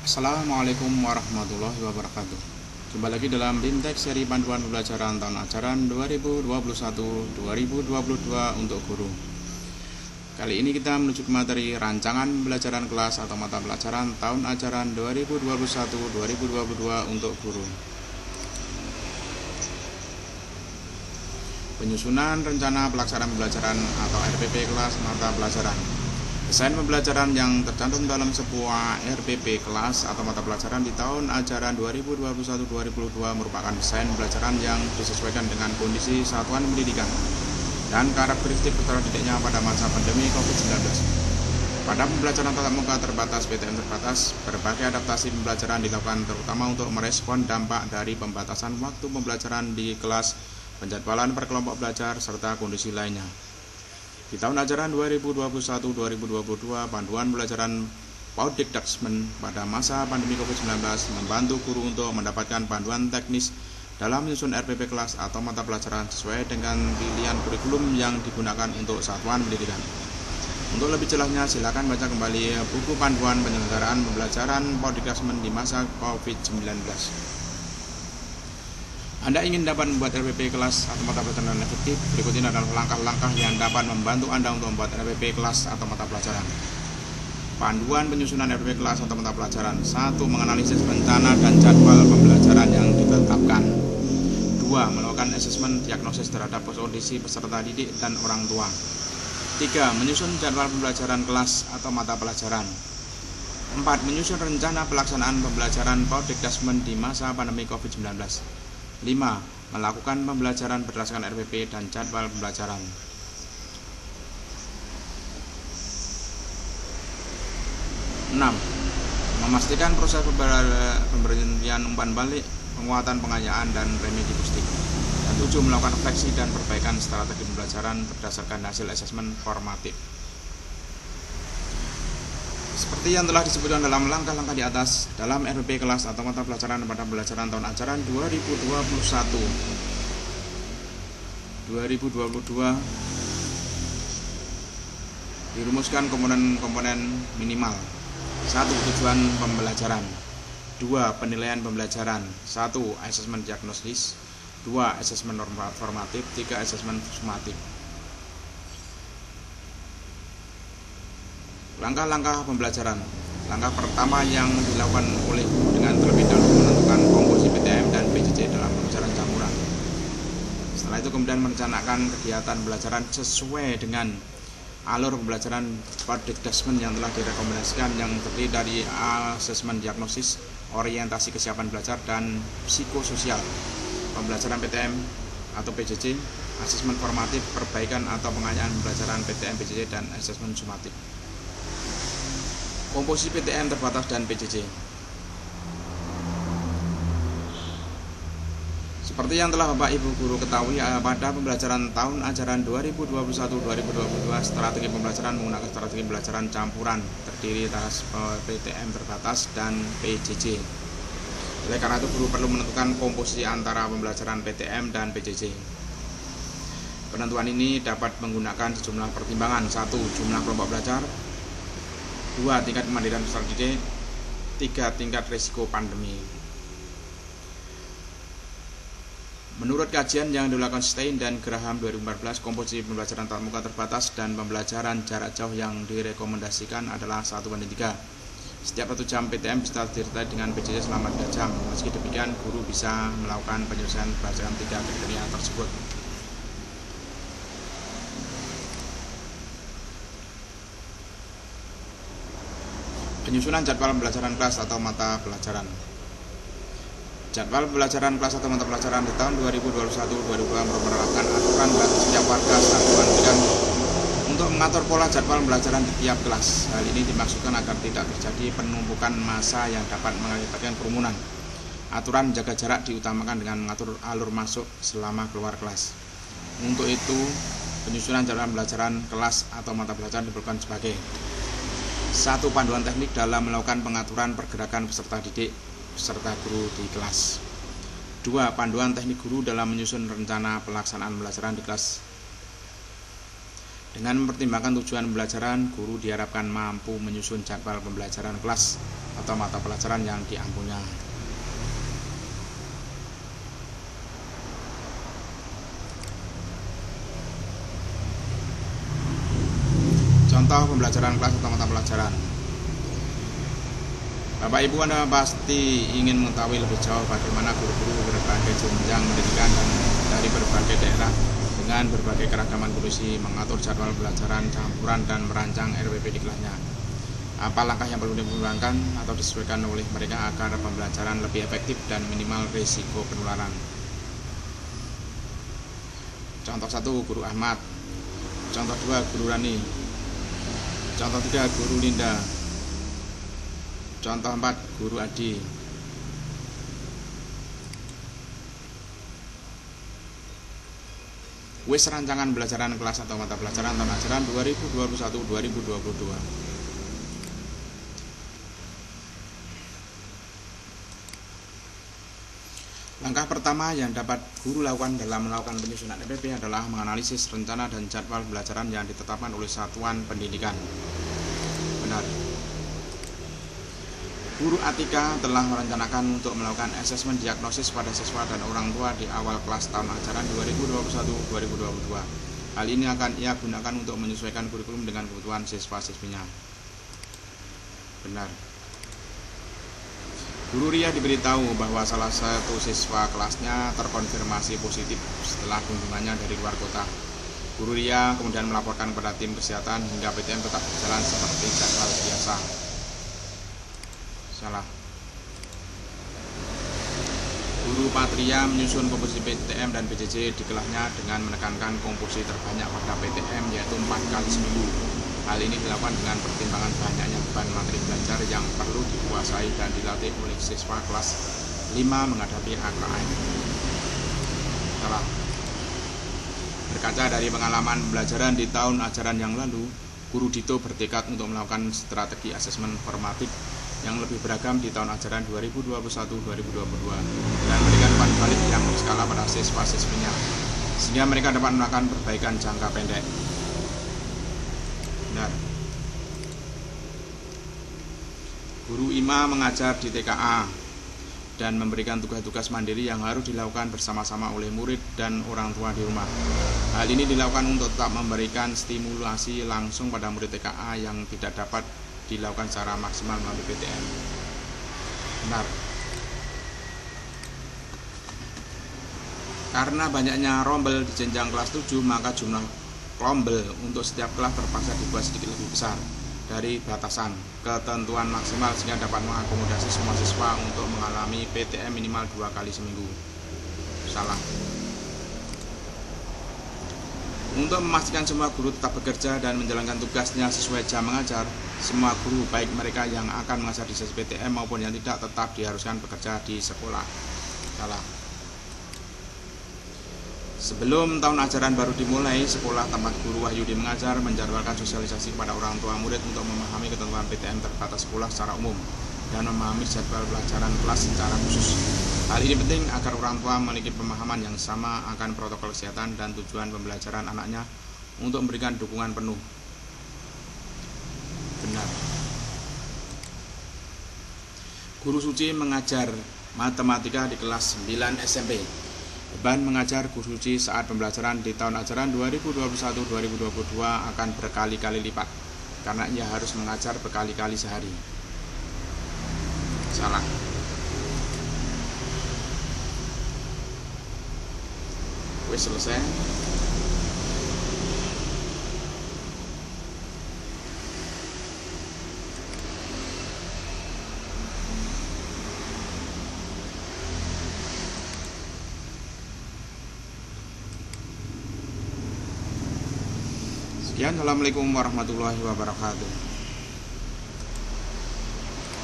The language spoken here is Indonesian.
Assalamualaikum warahmatullahi wabarakatuh. Jumpa lagi dalam BIMTEK seri panduan pembelajaran tahun ajaran 2021-2022 untuk guru. Kali ini kita menuju ke materi rancangan pembelajaran kelas atau mata pelajaran tahun ajaran 2021-2022 untuk guru. Penyusunan rencana pelaksanaan pembelajaran atau RPP kelas mata pelajaran. Desain pembelajaran yang tercantum dalam sebuah RPP kelas atau mata pelajaran di tahun ajaran 2021-2022 merupakan desain pembelajaran yang disesuaikan dengan kondisi satuan pendidikan dan karakteristik peserta didiknya pada masa pandemi COVID-19. Pada pembelajaran tatap muka terbatas PTM terbatas, berbagai adaptasi pembelajaran dilakukan terutama untuk merespon dampak dari pembatasan waktu pembelajaran di kelas, penjadwalan per kelompok belajar, serta kondisi lainnya. Di tahun ajaran 2021-2022, panduan pembelajaran PAUD Dikdasmen pada masa pandemi COVID-19 membantu guru untuk mendapatkan panduan teknis dalam menyusun RPP kelas atau mata pelajaran sesuai dengan pilihan kurikulum yang digunakan untuk satuan pendidikan. Untuk lebih jelasnya, silakan baca kembali buku panduan penyelenggaraan pembelajaran PAUD Dikdasmen di masa COVID-19. Anda ingin dapat membuat RPP kelas atau mata pelajaran efektif? Berikut ini adalah langkah-langkah yang dapat membantu Anda untuk membuat RPP kelas atau mata pelajaran. Panduan penyusunan RPP kelas atau mata pelajaran. 1. Menganalisis rencana dan jadwal pembelajaran yang ditetapkan. 2. Melakukan asesmen diagnosis terhadap kondisi peserta didik dan orang tua. 3. Menyusun jadwal pembelajaran kelas atau mata pelajaran. 4. Menyusun rencana pelaksanaan pembelajaran PAUD Dikdasmen di masa pandemi COVID-19. 5. Melakukan pembelajaran berdasarkan RPP dan jadwal pembelajaran. 6. Memastikan proses pemberhentian umpan balik, penguatan pengayaan, dan remedi pusdik. Dan 7. Melakukan refleksi dan perbaikan strategi pembelajaran berdasarkan hasil asesmen formatif. Seperti yang telah disebutkan dalam langkah-langkah di atas, dalam RPP kelas atau mata pelajaran pada pembelajaran tahun ajaran 2021-2022 dirumuskan komponen-komponen minimal. 1. Tujuan pembelajaran. 2. Penilaian pembelajaran. 1. Asesmen diagnosis. 2. Asesmen formatif. 3. Asesmen sumatif. Langkah-langkah pembelajaran. Langkah pertama yang dilakukan oleh guru dengan terlebih dahulu menentukan komposisi PTM dan PJJ dalam pembelajaran campuran. Setelah itu kemudian merencanakan kegiatan pembelajaran sesuai dengan alur pembelajaran PAUD Dikdasmen yang telah direkomendasikan, yang terdiri dari asesmen diagnosis, orientasi kesiapan belajar, dan psikososial. Pembelajaran PTM atau PJJ, asesmen formatif, perbaikan atau pengayaan pembelajaran PTM, PJJ, dan asesmen sumatif. Komposisi PTM terbatas dan PJJ. Seperti yang telah Bapak Ibu guru ketahui, pada pembelajaran tahun ajaran 2021-2022 strategi pembelajaran menggunakan strategi pembelajaran campuran terdiri atas PTM terbatas dan PJJ. Oleh karena itu guru perlu menentukan komposisi antara pembelajaran PTM dan PJJ. Penentuan ini dapat menggunakan sejumlah pertimbangan. 1. Jumlah kelompok belajar. 2. Tingkat kemandirian peserta didik. 3. Tingkat risiko pandemi. Menurut kajian yang dilakukan Stein dan Graham 2014, komposisi pembelajaran tatap muka terbatas dan pembelajaran jarak jauh yang direkomendasikan adalah 1:3. Setiap 1 jam PTM bisa disertai dengan PJJ selama 3 jam. Meski demikian, guru bisa melakukan penyelesaian berdasarkan 3 kriteria tersebut. Penyusunan jadwal pembelajaran kelas atau mata pelajaran. Jadwal pembelajaran kelas atau mata pelajaran di tahun 2021-2022 menerapkan aturan bagi setiap warga satuan pendidikan untuk mengatur pola jadwal pembelajaran di tiap kelas. Hal ini dimaksudkan agar tidak terjadi penumpukan massa yang dapat mengakibatkan kerumunan. Aturan jaga jarak diutamakan dengan mengatur alur masuk selama keluar kelas. Untuk itu, penyusunan jadwal pembelajaran kelas atau mata pelajaran diperlukan sebagai 1. Panduan teknik dalam melakukan pengaturan pergerakan peserta didik, peserta guru di kelas. 2. Panduan teknik guru dalam menyusun rencana pelaksanaan pembelajaran di kelas. Dengan mempertimbangkan tujuan pembelajaran, guru diharapkan mampu menyusun jadwal pembelajaran kelas atau mata pelajaran yang diampunya. Contoh pembelajaran kelas atau mata pelajaran. Bapak Ibu, Anda pasti ingin mengetahui lebih jauh bagaimana guru-guru berbagai jenjang pendidikan dan dari berbagai daerah dengan berbagai keragaman kondisi mengatur jadwal pelajaran campuran dan merancang RPP di kelasnya. Apa langkah yang perlu dipertimbangkan atau disesuaikan oleh mereka agar pembelajaran lebih efektif dan minimal risiko penularan. Contoh 1, Guru Ahmad. Contoh 2, Guru Rani. Contoh 3, Guru Linda. Contoh 4, Guru Adi. Wis rancangan pembelajaran kelas atau mata pelajaran tahun ajaran 2021-2022. Langkah pertama yang dapat guru lakukan dalam melakukan penyusunan RPP adalah menganalisis rencana dan jadwal pembelajaran yang ditetapkan oleh satuan pendidikan. Benar. Guru Atika telah merencanakan untuk melakukan asesmen diagnosis pada siswa dan orang tua di awal kelas tahun ajaran 2021-2022. Hal ini akan ia gunakan untuk menyesuaikan kurikulum dengan kebutuhan siswa-siswinya. Benar. Guru Ria diberitahu bahwa salah satu siswa kelasnya terkonfirmasi positif setelah kunjungannya dari luar kota. Guru Ria kemudian melaporkan kepada tim kesehatan hingga PTM tetap berjalan seperti jadwal biasa. Salah. Guru Patria menyusun komposisi PTM dan PJJ di kelasnya dengan menekankan komposisi terbanyak pada PTM yaitu 4 kali seminggu. Hal ini dilakukan dengan pertimbangan banyaknya beban materi belajar yang perlu dikuasai dan dilatih oleh siswa kelas 5 menghadapi AKM. Salah. Berkaca dari pengalaman pembelajaran di tahun ajaran yang lalu, Guru Dito bertekad untuk melakukan strategi asesmen formatif yang lebih beragam di tahun ajaran 2021-2022 dan memberikan umpan balik yang berskala pada siswa-siswinya sehingga mereka dapat melakukan perbaikan jangka pendek. Benar. Guru IMA mengajar di TKA dan memberikan tugas-tugas mandiri yang harus dilakukan bersama-sama oleh murid dan orang tua di rumah. Hal ini dilakukan untuk tetap memberikan stimulasi langsung pada murid TKA yang tidak dapat dilakukan secara maksimal melalui PTM. Benar. Karena banyaknya rombel di jenjang kelas 7, maka jumlah rombel untuk setiap kelas terpaksa dibuat sedikit lebih besar dari batasan ketentuan maksimal sehingga dapat mengakomodasi semua siswa untuk mengalami PTM minimal 2 kali seminggu. Salah. Untuk memastikan semua guru tetap bekerja dan menjalankan tugasnya sesuai jam mengajar, semua guru baik mereka yang akan mengajar di sesi PTM maupun yang tidak tetap diharuskan bekerja di sekolah. Salah. Sebelum tahun ajaran baru dimulai, sekolah tempat Guru Wahyudi mengajar menjadwalkan sosialisasi kepada orang tua murid untuk memahami ketentuan PTM terbatas sekolah secara umum dan memahami jadwal pelajaran kelas secara khusus. Hal ini penting agar orang tua memiliki pemahaman yang sama akan protokol kesehatan dan tujuan pembelajaran anaknya untuk memberikan dukungan penuh. Benar. Guru Suci mengajar matematika di kelas 9 SMP. Beban mengajar Guru Suci saat pembelajaran di tahun ajaran 2021-2022 akan berkali-kali lipat karena ia harus mengajar berkali-kali sehari. Salah. Wis selesai. Sekian, assalamualaikum warahmatullahi wabarakatuh.